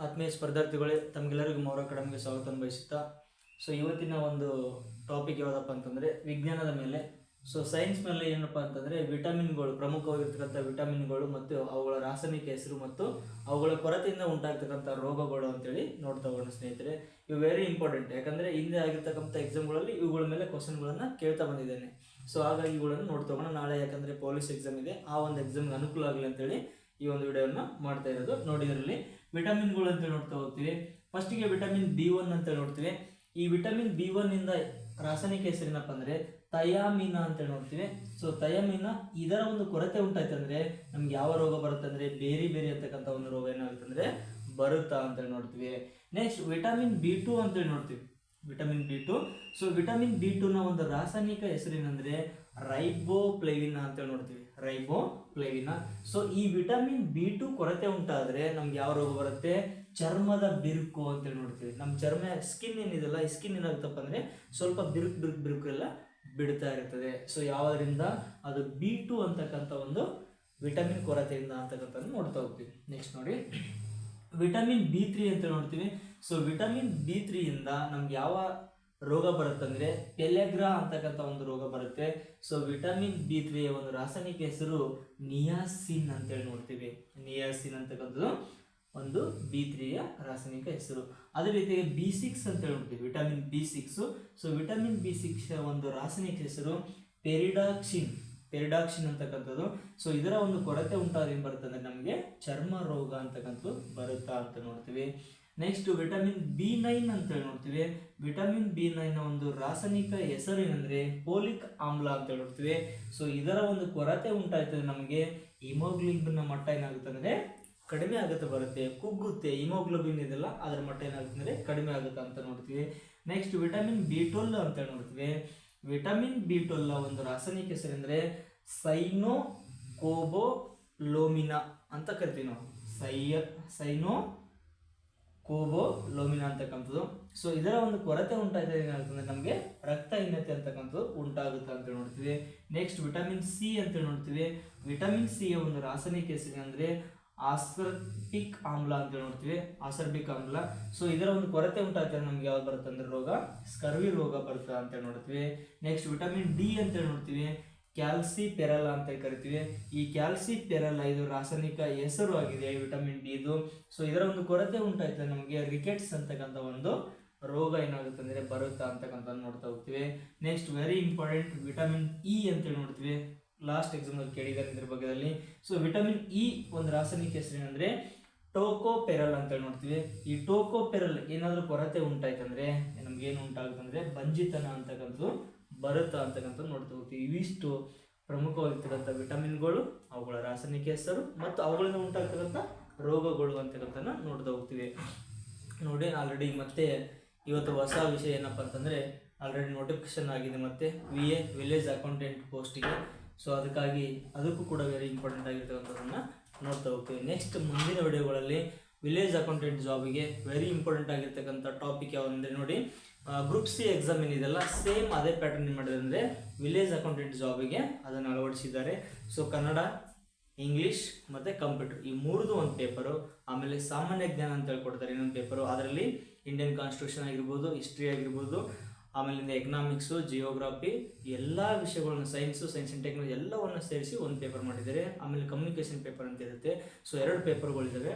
ಆತ್ಮೀಯ ಸ್ಪರ್ಧಾರ್ಥಿಗಳೇ, ತಮಗೆಲ್ಲರಿಗೂ ಮೌರ್ಯ ಅಕಾಡೆಮಿಗೆ ಸ್ವಾಗತ ಬಯಸುತ್ತಾ. ಸೊ ಇವತ್ತಿನ ಒಂದು ಟಾಪಿಕ್ ಯಾವುದಪ್ಪ ಅಂತಂದರೆ ವಿಜ್ಞಾನದ ಮೇಲೆ. ಸೊ ಸೈನ್ಸ್ ಮೇಲೆ ಏನಪ್ಪ ಅಂತಂದರೆ ವಿಟಮಿನ್ಗಳು, ಪ್ರಮುಖವಾಗಿರ್ತಕ್ಕಂಥ ವಿಟಮಿನ್ಗಳು ಮತ್ತು ಅವುಗಳ ರಾಸಾಯನಿಕ ಹೆಸರು ಮತ್ತು ಅವುಗಳ ಕೊರತೆಯಿಂದ ಉಂಟಾಗ್ತಕ್ಕಂಥ ರೋಗಗಳು ಅಂತೇಳಿ ನೋಡ್ತಾ ಹೋಗೋಣ ಸ್ನೇಹಿತರೆ. ಇವು ವೆರಿ ಇಂಪಾರ್ಟೆಂಟ್, ಯಾಕಂದರೆ ಹಿಂದೆ ಆಗಿರ್ತಕ್ಕಂಥ ಎಕ್ಸಾಮ್ಗಳಲ್ಲಿ ಇವುಗಳ ಮೇಲೆ ಕ್ವಶನ್ಗಳನ್ನು ಕೇಳ್ತಾ ಬಂದಿದ್ದೇನೆ. ಸೊ ಹಾಗಾಗಿ ಇವುಗಳನ್ನು ನೋಡ್ತಾ ಹೋಗೋಣ. ನಾಳೆ ಯಾಕಂದರೆ ಪೊಲೀಸ್ ಎಕ್ಸಾಮ್ ಇದೆ, ಆ ಒಂದು ಎಕ್ಸಾಮ್ಗೆ ಅನುಕೂಲ ಆಗಲಿ ಅಂತೇಳಿ ಈ ಒಂದು ವಿಡಿಯೋನ ಮಾಡ್ತಾ ಇರೋದು. ನೋಡಿ, ಇದರಲ್ಲಿ ವಿಟಮಿನ್ಗಳು ಅಂತ ನೋಡ್ತಾ ಹೋಗ್ತೀವಿ. ಫಸ್ಟಿಗೆ ವಿಟಮಿನ್ B1 ಅಂತ ನೋಡ್ತೀವಿ. ಈ ವಿಟಮಿನ್ B1 ಇಂದ ರಾಸಾಯನಿಕ ಹೆಸರೇನಪ್ಪ ಅಂದರೆ ಥಯಾಮಿನ ಅಂತ ನೋಡ್ತೀವಿ. ಸೊ ಥಯಾಮಿನ ಇದರ ಒಂದು ಕೊರತೆ ಉಂಟಾಯ್ತು ಅಂದರೆ ನಮ್ಗೆ ಯಾವ ರೋಗ ಬರುತ್ತೆ ಅಂದರೆ ಬೇರೆ ಬೇರೆ ಅಂತಕ್ಕಂಥ ಒಂದು ರೋಗ ಏನಾಗುತ್ತೆ ಅಂದರೆ ಬರುತ್ತಾ ಅಂತೇಳಿ ನೋಡ್ತೀವಿ. ನೆಕ್ಸ್ಟ್ ವಿಟಮಿನ್ B2 ಅಂತೇಳಿ ನೋಡ್ತೀವಿ. Vitamin B2. ಸೊ ವಿಟಮಿನ್ B2ನ ಒಂದು ರಾಸಾಯನಿಕ ಹೆಸರೇನೆಂದರೆ ರೈಬೋಫ್ಲೇವಿನ್ ಅಂತೇಳಿ ನೋಡ್ತೀವಿ. ರೈಬೋಫ್ಲೇವಿನ. ಸೊ ಈ ವಿಟಮಿನ್ B2 ಕೊರತೆ ಉಂಟಾದರೆ ನಮ್ಗೆ ಯಾವ ರೋಗ ಬರುತ್ತೆ? ಚರ್ಮದ ಬಿರುಕು ಅಂತೇಳಿ ನೋಡ್ತೀವಿ. ನಮ್ಮ ಚರ್ಮ ಸ್ಕಿನ್ ಏನಿದೆಲ್ಲ, ಈ ಸ್ಕಿನ್ ಏನಾಗುತ್ತಪ್ಪ ಅಂದರೆ ಸ್ವಲ್ಪ ಬಿರುಕು ಎಲ್ಲ ಬಿಡ್ತಾ ಇರ್ತದೆ. ಸೊ ಯಾವುದರಿಂದ? ಅದು B2 ಅಂತಕ್ಕಂಥ ಒಂದು ವಿಟಮಿನ್ ಕೊರತೆಯಿಂದ ಅಂತಕ್ಕಂಥ ನೋಡ್ತಾ ಹೋಗ್ತೀವಿ. ನೆಕ್ಸ್ಟ್ ನೋಡಿ, ವಿಟಮಿನ್ B3 ಅಂತ ನೋಡ್ತೀವಿ. ಸೊ ವಿಟಮಿನ್ B3 ಇಂದ ನಮ್ಗೆ ಯಾವ ರೋಗ ಬರುತ್ತಂದ್ರೆ ಪೆಲೆಗ್ರಾ ಅಂತಕ್ಕಂಥ ಒಂದು ರೋಗ ಬರುತ್ತೆ. ಸೊ ವಿಟಮಿನ್ B3 ಒಂದು ರಾಸಾಯನಿಕ ಹೆಸರು ನಿಯಾಸಿನ್ ಅಂತೇಳಿ ನೋಡ್ತೀವಿ. ನಿಯಾಸಿನ್ ಅಂತಕ್ಕಂಥದ್ದು ಒಂದು B3 ರಾಸಾಯನಿಕ ಹೆಸರು. ಅದೇ ರೀತಿಯಾಗಿ B6 ಅಂತೇಳಿ ನೋಡ್ತೀವಿ. Vitamin B6. So vitamin B6 ಒಂದು ರಾಸಾಯನಿಕ ಹೆಸರು ಪೆರಿಡಾಕ್ಸಿನ್ ಅಂತಕ್ಕಂಥದ್ದು. ಸೊ ಇದರ ಒಂದು ಕೊರತೆ ಉಂಟಾದ ಏನು ಬರುತ್ತೆ ಅಂದರೆ ನಮಗೆ ಚರ್ಮ ರೋಗ ಅಂತಕ್ಕಂಥದ್ದು ಬರುತ್ತಾ ಅಂತ ನೋಡ್ತೀವಿ. ನೆಕ್ಸ್ಟ್ ವಿಟಮಿನ್ B9 ಅಂತೇಳಿ ನೋಡ್ತೀವಿ. ವಿಟಮಿನ್ B9 ಒಂದು ರಾಸಾಯನಿಕ ಹೆಸರು ಏನಂದ್ರೆ ಫೋಲಿಕ್ ಆಮ್ಲ ಅಂತ ನೋಡ್ತೀವಿ. ಸೊ ಇದರ ಒಂದು ಕೊರತೆ ಉಂಟಾಯ್ತದೆ ನಮಗೆ ಹಿಮೋಗ್ಲೋಬಿನ್ ಮಟ್ಟ ಏನಾಗುತ್ತೆ ಅಂದರೆ ಕಡಿಮೆ ಆಗುತ್ತೆ, ಬರುತ್ತೆ, ಕುಗ್ಗುತ್ತೆ. ಹಿಮೋಗ್ಲೋಬಿನ್ ಇದೆಲ್ಲ ಅದರ ಮಟ್ಟ ಏನಾಗುತ್ತೆ ಅಂದರೆ ಕಡಿಮೆ ಆಗುತ್ತೆ ಅಂತ ನೋಡ್ತೀವಿ. ನೆಕ್ಸ್ಟ್ ವಿಟಮಿನ್ B12 ಅಂತ ನೋಡ್ತೀವಿ. ವಿಟಮಿನ್ B12 ಒಂದು ರಾಸಾಯನಿಕ ಹೆಸರು ಅಂದರೆ ಸೈನೋಕೋಬೊಲೋಮಿನಾ ಅಂತ ಕರಿತೀವಿ ನಾವು. ಸೈನೋಕೋಬೊಲೋಮಿನಾ ಅಂತಕ್ಕಂಥದ್ದು. ಸೊ ಇದರ ಒಂದು ಕೊರತೆ ಉಂಟಾಯ್ತದೆ ಏನಾಗುತ್ತೆ ನಮಗೆ ರಕ್ತಹೀನತೆ ಅಂತಕ್ಕಂಥದ್ದು ಉಂಟಾಗುತ್ತೆ ಅಂತ ನೋಡ್ತೀವಿ. ನೆಕ್ಸ್ಟ್ ವಿಟಮಿನ್ C ಅಂತ ನೋಡ್ತೀವಿ. ವಿಟಮಿನ್ C ಒಂದು ರಾಸಾಯನಿಕ ಹೆಸರು ಅಂದರೆ ಆಸ್ಕರ್ಬಿಕ್ ಆಮ್ಲ ಅಂತ ನೋಡ್ತೀವಿ. ಆಸ್ಕರ್ಬಿಕ್ ಆಮ್ಲ. ಸೊ ಇದರ ಒಂದು ಕೊರತೆ ಉಂಟಾಗ್ತದೆ ನಮ್ಗೆ ಯಾವ್ದು ಬರುತ್ತೆ ಅಂದ್ರೆ ರೋಗ ಸ್ಕರ್ವಿ ರೋಗ ಬರುತ್ತೆ ಅಂತ ನೋಡ್ತೀವಿ. ನೆಕ್ಸ್ಟ್ ವಿಟಮಿನ್ D ಅಂತ ನೋಡ್ತೀವಿ. ಕ್ಯಾಲ್ಸಿಪೆರಲ್ ಅಂತ ಕರಿತೀವಿ. ಈ ಕ್ಯಾಲ್ಸಿಪೆರಲ್ ಇದು ರಾಸಾಯನಿಕ ಹೆಸರು ಆಗಿದೆ ವಿಟಮಿನ್ D ಇದು. ಸೊ ಇದರ ಒಂದು ಕೊರತೆ ಉಂಟಾಯ್ತದೆ ನಮಗೆ ರಿಕೆಟ್ಸ್ ಅಂತಕ್ಕಂಥ ಒಂದು ರೋಗ ಏನಾಗುತ್ತೆ ಅಂದರೆ ಬರುತ್ತಾ ಅಂತಕ್ಕಂಥ ನೋಡ್ತಾ ಹೋಗ್ತೀವಿ. Next very important vitamin E ಅಂತ ನೋಡ್ತೀವಿ. ಲಾಸ್ಟ್ ಎಕ್ಸಾಮ್ನಲ್ಲಿ ಕೇಳಿದ್ದಾರೆ ಇದ್ರ ಬಗ್ಗೆದಲ್ಲಿ. ಸೊ ವಿಟಮಿನ್ E ಒಂದು ರಾಸಾಯನಿಕ ಹೆಸರು ಏನಂದ್ರೆ ಟೋಕೋಪೆರಲ್ ಅಂತ ನೋಡ್ತೀವಿ. ಈ ಟೋಕೋಪೆರಲ್ ಏನಾದರೂ ಕೊರತೆ ಉಂಟಾಯ್ತಂದ್ರೆ ನಮ್ಗೆ ಏನು ಉಂಟಾಗುತ್ತೆ ಅಂದ್ರೆ ಬಂಜಿತನ ಅಂತಕ್ಕಂಥದ್ದು ಬರುತ್ತಾ ಅಂತಕ್ಕಂಥದ್ದು ನೋಡ್ತಾ ಹೋಗ್ತೀವಿ. ಇವಿಷ್ಟು ಪ್ರಮುಖವಾಗಿರ್ತಕ್ಕಂಥ ವಿಟಮಿನ್ಗಳು, ಅವುಗಳ ರಾಸಾಯನಿಕ ಹೆಸರು ಮತ್ತು ಅವುಗಳಿಂದ ಉಂಟಾಗ್ತಕ್ಕಂಥ ರೋಗಗಳು ಅಂತಕ್ಕಂಥ ನೋಡ್ತಾ ಹೋಗ್ತೀವಿ. ನೋಡಿ, ಆಲ್ರೆಡಿ ಮತ್ತೆ ಇವತ್ತು ಹೊಸ ವಿಷಯ ಏನಪ್ಪ ಅಂತಂದರೆ ಆಲ್ರೆಡಿ ನೋಟಿಫಿಕೇಶನ್ ಆಗಿದೆ ಮತ್ತೆ VA ವಿಲೇಜ್ ಅಕೌಂಟೆಂಟ್ ಪೋಸ್ಟಿಗೆ. ಸೊ ಅದಕ್ಕಾಗಿ ಅದಕ್ಕೂ ಕೂಡ ವೆರಿ ಇಂಪಾರ್ಟೆಂಟ್ ಆಗಿರ್ತಕ್ಕಂಥದ್ದನ್ನು ನೋಡ್ತಾ ಹೋಗ್ತೀವಿ. ನೆಕ್ಸ್ಟ್ ಮುಂದಿನ ವಿಡಿಯೋಗಳಲ್ಲಿ ವಿಲೇಜ್ ಅಕೌಂಟೆಂಟ್ ಜಾಬಿಗೆ ವೆರಿ ಇಂಪಾರ್ಟೆಂಟ್ ಆಗಿರ್ತಕ್ಕಂಥ ಟಾಪಿಕ್ ಯಾವುದಂದರೆ ನೋಡಿ, ಗ್ರೂಪ್ C ಎಕ್ಸಾಮ್ ಏನಿದೆಲ್ಲ ಸೇಮ್ ಅದೇ ಪ್ಯಾಟರ್ನ್ ಏನು ಮಾಡಿದ್ರೆ ಅಂದರೆ ವಿಲೇಜ್ ಅಕೌಂಟೆಂಟ್ ಜಾಬಿಗೆ ಅದನ್ನು ಅಳವಡಿಸಿದ್ದಾರೆ. ಸೊ ಕನ್ನಡ, ಇಂಗ್ಲೀಷ್ ಮತ್ತು ಕಂಪ್ಯೂಟರ್ ಈ ಮೂರದು ಒಂದು ಪೇಪರು. ಆಮೇಲೆ ಸಾಮಾನ್ಯ ಜ್ಞಾನ ಅಂತ ಹೇಳ್ಕೊಡ್ತಾರೆ ಇನ್ನೊಂದು ಪೇಪರು. ಅದರಲ್ಲಿ ಇಂಡಿಯನ್ ಕಾನ್ಸ್ಟಿಟ್ಯೂಷನ್ ಆಗಿರ್ಬೋದು, ಹಿಸ್ಟ್ರಿ ಆಗಿರ್ಬೋದು, ಆಮೇಲಿಂದ ಎಕನಾಮಿಕ್ಸು, ಜಿಯೋಗ್ರಫಿ ಎಲ್ಲ ವಿಷಯಗಳನ್ನು, ಸೈನ್ಸ್ ಆ್ಯಂಡ್ ಟೆಕ್ನಾಲಜಿ ಎಲ್ಲವನ್ನು ಸೇರಿಸಿ ಒಂದು ಪೇಪರ್ ಮಾಡಿದ್ದಾರೆ. ಆಮೇಲೆ ಕಮ್ಯುನಿಕೇಷನ್ ಪೇಪರ್ ಅಂತ ಇರುತ್ತೆ. ಸೊ 2 ಪೇಪರ್ಗಳಿದ್ದಾವೆ.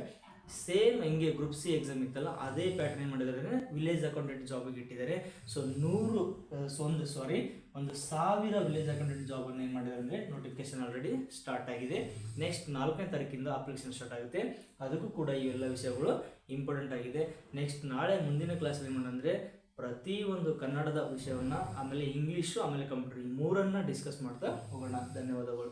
ಸೇಮ್ ಹೆಂಗೆ ಗ್ರೂಪ್ C ಎಕ್ಸಾಮ್ ಇತ್ತಲ್ಲ ಅದೇ ಪ್ಯಾಟರ್ನ್ ಏನು ಮಾಡಿದ್ದಾರೆ ವಿಲೇಜ್ ಅಕೌಂಟೆಂಟ್ ಜಾಬಿಗೆ ಇಟ್ಟಿದ್ದಾರೆ. ಸೊ 1,000 ವಿಲೇಜ್ ಅಕೌಂಟೆಂಟ್ ಜಾಬನ್ನು ಏನು ಮಾಡಿದ್ದಾರೆ ಅಂದರೆ ನೋಟಿಫಿಕೇಶನ್ ಆಲ್ರೆಡಿ ಸ್ಟಾರ್ಟ್ ಆಗಿದೆ. ನೆಕ್ಸ್ಟ್ 4ನೇ ತಾರೀಕಿಂದ ಅಪ್ಲಿಕೇಶನ್ ಸ್ಟಾರ್ಟ್ ಆಗುತ್ತೆ. ಅದಕ್ಕೂ ಕೂಡ ಈ ಎಲ್ಲ ವಿಷಯಗಳು ಇಂಪಾರ್ಟೆಂಟ್ ಆಗಿದೆ. ನೆಕ್ಸ್ಟ್ ನಾಳೆ ಮುಂದಿನ ಕ್ಲಾಸಲ್ಲಿ ಏನು ಮಾಡಂದರೆ ಪ್ರತಿಯೊಂದು ಕನ್ನಡದ ವಿಷಯವನ್ನು, ಆಮೇಲೆ ಇಂಗ್ಲೀಷು, ಆಮೇಲೆ ಕಂಪ್ಯೂಟರ್ ಈ ಮೂರನ್ನು ಡಿಸ್ಕಸ್ ಮಾಡ್ತಾ ಹೋಗೋಣ. ಧನ್ಯವಾದಗಳು.